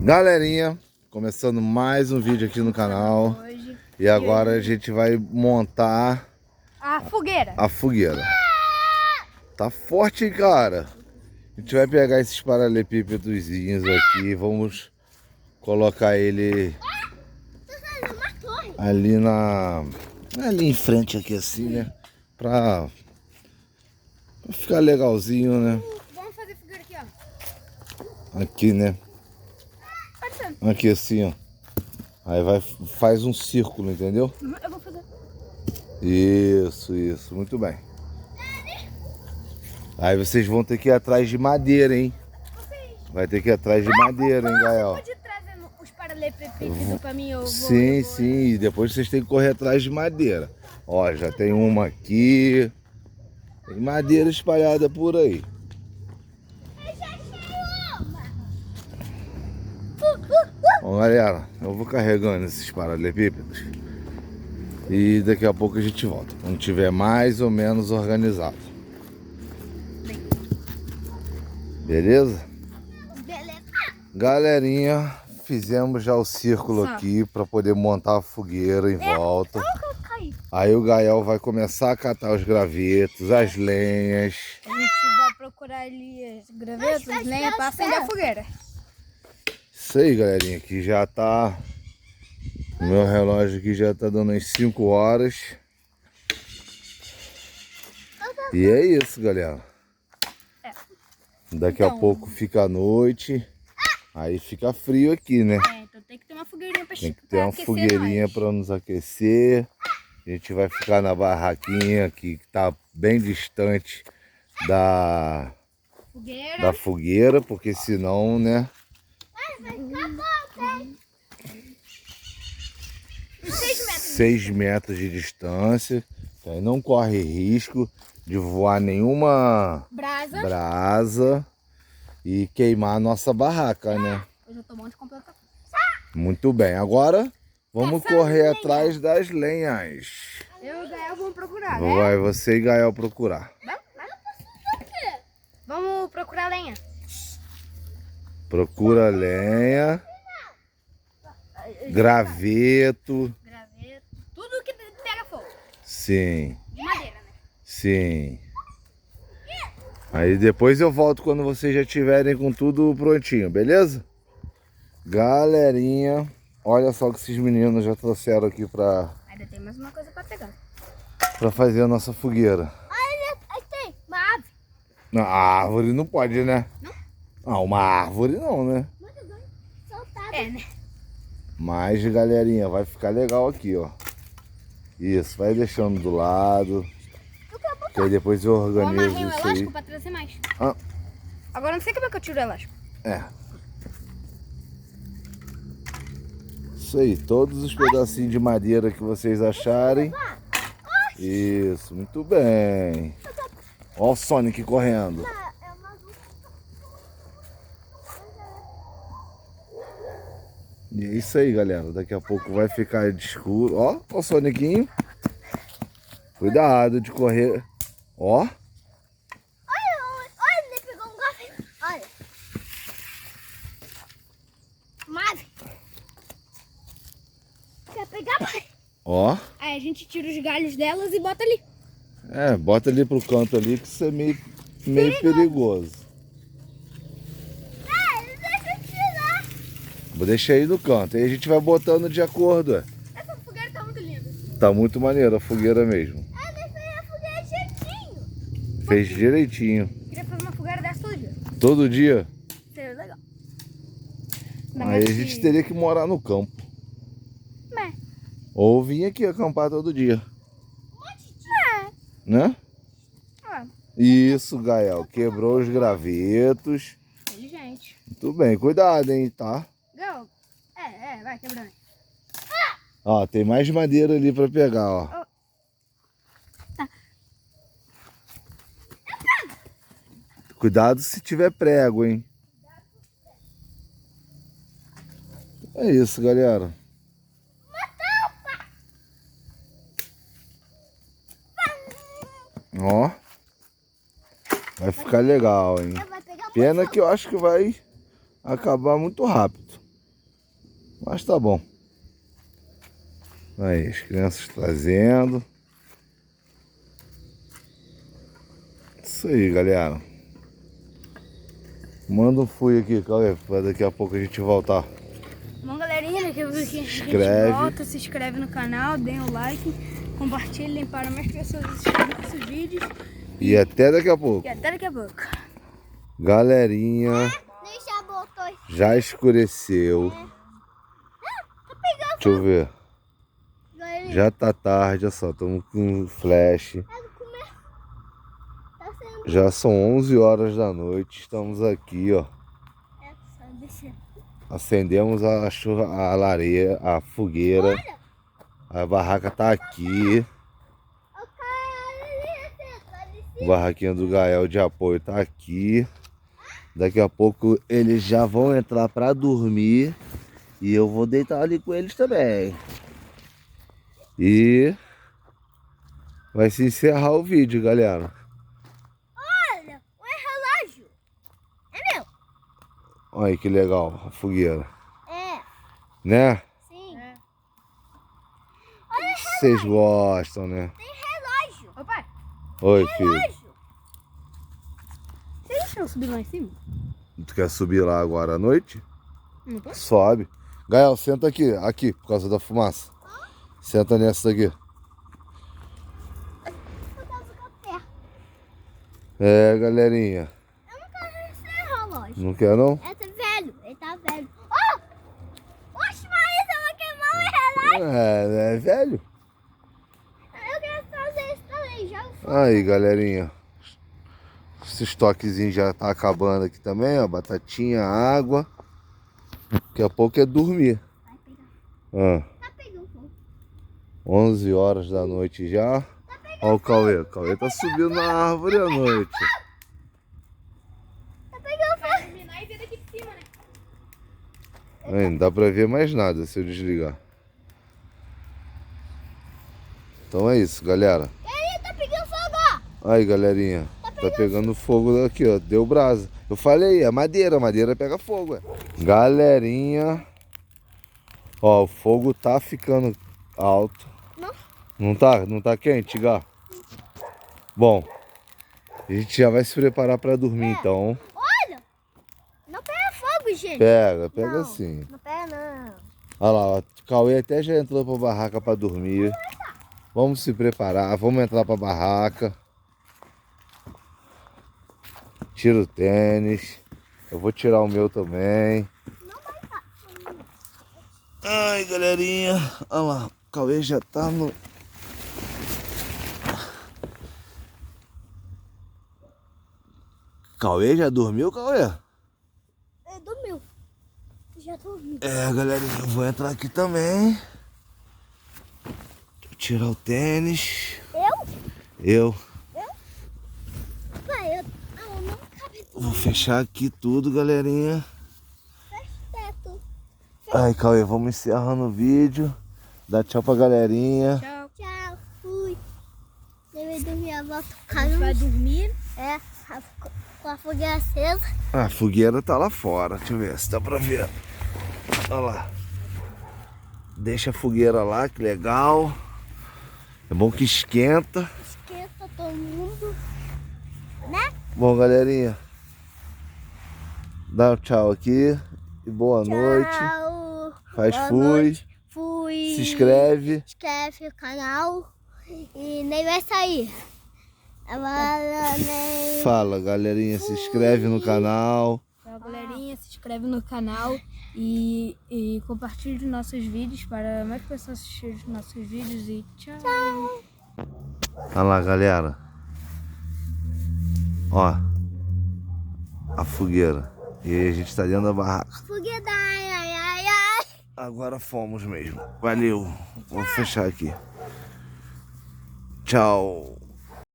Galerinha, começando mais um vídeo aqui no canal. Hoje. E agora a gente vai montar A fogueira. a fogueira. Tá forte, hein, cara? A gente vai pegar esses paralelepípedozinhos aqui. Vamos colocar ele ali em frente aqui assim, né? Pra ficar legalzinho, né? Vamos fazer fogueira aqui, ó. Aqui, né? Pode ser. Aqui assim, ó. Aí faz um círculo, entendeu? Eu vou fazer. Isso, muito bem. Aí vocês vão ter que ir atrás de madeira, hein? Vai ter que ir atrás de madeira, hein, Gael? Você pode trazer os paralelepípedos pra mim? Sim. E depois vocês têm que correr atrás de madeira. Ó, já tem uma aqui. Tem madeira espalhada por aí. Bom, galera, eu vou carregando esses paralelepípedos. E daqui a pouco a gente volta. Quando tiver mais ou menos organizado. Beleza? Beleza. Galerinha, fizemos já o círculo aqui para poder montar a fogueira em volta. Aí o Gael vai começar a catar os gravetos, as lenhas. A gente vai procurar ali as gravetas, as lenhas pra acender a fogueira. Isso aí, galerinha, que já tá... O meu relógio aqui já tá dando as 5 horas. E é isso, galera. Daqui a pouco fica a noite. Aí fica frio aqui, né? Então tem que ter uma fogueirinha pra Tem que ter uma fogueirinha para nos aquecer. A gente vai ficar na barraquinha aqui, que tá bem distante da fogueira, porque senão, né? 6 metros de distância. Então aí não corre risco de voar nenhuma brasa e queimar a nossa barraca, né? Eu já tô bom de completar. Muito bem, agora vamos correr atrás das lenhas. Eu e o Gael vamos procurar, né? Vai você e Gael procurar. Vamos procurar lenha. Procura lenha, graveto. Tudo que pega fogo. Sim, De madeira, né? sim. Aí depois eu volto quando vocês já estiverem com tudo prontinho, beleza? Galerinha, olha só o que esses meninos já trouxeram aqui Ainda tem mais uma coisa pra pegar. pra fazer a nossa fogueira. Olha, aí tem uma ave. Não, a árvore não pode, né? Não? Ah, uma árvore não, né? Né? Mas, galerinha, vai ficar legal aqui, ó. Isso, vai deixando do lado. Que aí depois eu Eu organizo amarrei o isso aí. elástico pra trazer mais. Ah, Agora não sei como é que eu tiro o elástico. é. Isso aí, todos os pedacinhos de madeira que vocês acharem. Isso, muito bem. Ó o Sonic correndo. E é isso aí, galera. Daqui a pouco vai ficar escuro. Ó o Sonicinho. Cuidado de correr. Ó. Olha, ele pegou um gato. Olha. Mas... Quer pegar, pai? Ó. Aí a gente tira os galhos delas e bota ali. É, bota ali pro canto ali que isso é meio perigoso. Deixa eu tirar. Vou deixar aí no canto. Aí a gente vai botando de acordo. Essa fogueira tá muito linda. Tá muito maneiro a fogueira mesmo. Deixei a fogueira direitinho. Fez direitinho. Queria fazer uma fogueira dessa todo dia. Todo dia? Seria legal. Aí a gente teria que morar no campo. Né? Ou vir aqui acampar todo dia. Né? Isso, Gael. Quebrou os gravetos. Inteligente. Muito bem, cuidado, hein, tá? Go. Vai quebrando. Ó, tem mais madeira ali pra pegar, ó. Tá. Cuidado se tiver prego, hein? É isso, galera. Ó. Vai ficar legal, hein? Pena que eu acho que vai acabar muito rápido. Mas tá bom. Aí, as crianças trazendo. Isso aí, galera. Manda um fui aqui, Cauê, pra daqui a pouco a gente voltar. Bom, galerinha, daqui a pouco a gente volta, se inscreve no canal, deem o like, compartilhem para mais pessoas assistirem nossos vídeos. E até daqui a pouco. E até daqui a pouco. Galerinha, já escureceu. Deixa eu ver. Já tá tarde, olha só, estamos com flash. Já são 11 horas da noite, estamos aqui, ó. Acendemos a lareira, a fogueira. A barraca tá aqui. O barraquinho do Gael de apoio tá aqui. Daqui a pouco eles já vão entrar para dormir. E eu vou deitar ali com eles também. E vai se encerrar o vídeo, galera. Olha, o relógio. É meu. Olha que legal a fogueira. É. Né? Sim. É. Vocês gostam, né? Tem relógio. Ô, pai. Oi, filho. Vocês estão subindo lá em cima? Tu quer subir lá agora à noite? Não posso. Sobe. Gael, senta aqui, por causa da fumaça. Senta nessa daqui. É, galerinha. Eu não quero esse relógio. Não quer, não? Ele tá velho, ele tá velho. Oh! Oxe, mas eu vou queimar o relógio. É velho. Eu quero fazer isso também, já. Aí, galerinha. Esse estoquezinho já tá acabando aqui também, ó. Batatinha, água. Daqui a pouco é dormir. Vai pegar. Tá pegando fogo. 11 horas da noite já. Olha o Cauê. O Cauê tá subindo na árvore à noite. Tá pegando fogo. Vai iluminar e ver daqui de cima, né? Aí, não dá pra ver mais nada se eu desligar. Então é isso, galera. Ele tá pegando fogo, ó. Aí, galerinha. Tá pegando fogo aqui, ó. Deu brasa. Eu falei, é madeira. Madeira pega fogo, é. Galerinha. Ó, o fogo tá ficando alto. Não. Não tá? Não tá quente, Gá? Bom, a gente já vai se preparar pra dormir, então. Olha! Não pega fogo, gente. Pega não, sim. Não pega, não. Olha lá, ó. O Cauê até já entrou pra barraca pra dormir. Vamos se preparar, vamos entrar pra barraca. Tira o tênis. Eu vou tirar o meu também. Ai, galerinha. Olha lá, o Cauê já tá no... Cauê já dormiu, Cauê? É, dormiu. Já dormiu. É, galerinha, eu vou entrar aqui também. Tirar o tênis. Eu? Pai, eu não cabe. Vou fechar aqui tudo, galerinha. Fecha o teto. Ai, Cauê, vamos encerrando o vídeo. Dá tchau pra galerinha. Tchau. Tchau. Fui. Deve dormir a volta. Vai dormir? É, com a fogueira acesa. A fogueira tá lá fora. Deixa eu ver se dá pra ver. Olha lá. Deixa a fogueira lá, que legal. É bom que esquenta. Esquenta todo mundo. Né? Bom, galerinha. Dá um tchau aqui. E boa noite. Faz Boa fui. Noite. Fui. Se inscreve. Inscreve no canal. E nem vai sair. Fala, galerinha. Se inscreve no canal. Tchau, galerinha. Se inscreve no canal. E compartilhe nossos vídeos para mais pessoas assistirem os nossos vídeos. E tchau. Tchau. Olha lá, galera. Ó. A fogueira. E aí a gente tá dentro da barraca. Fogueira. Ai, ai, ai. Agora fomos mesmo. Valeu. Vou fechar aqui. Tchau.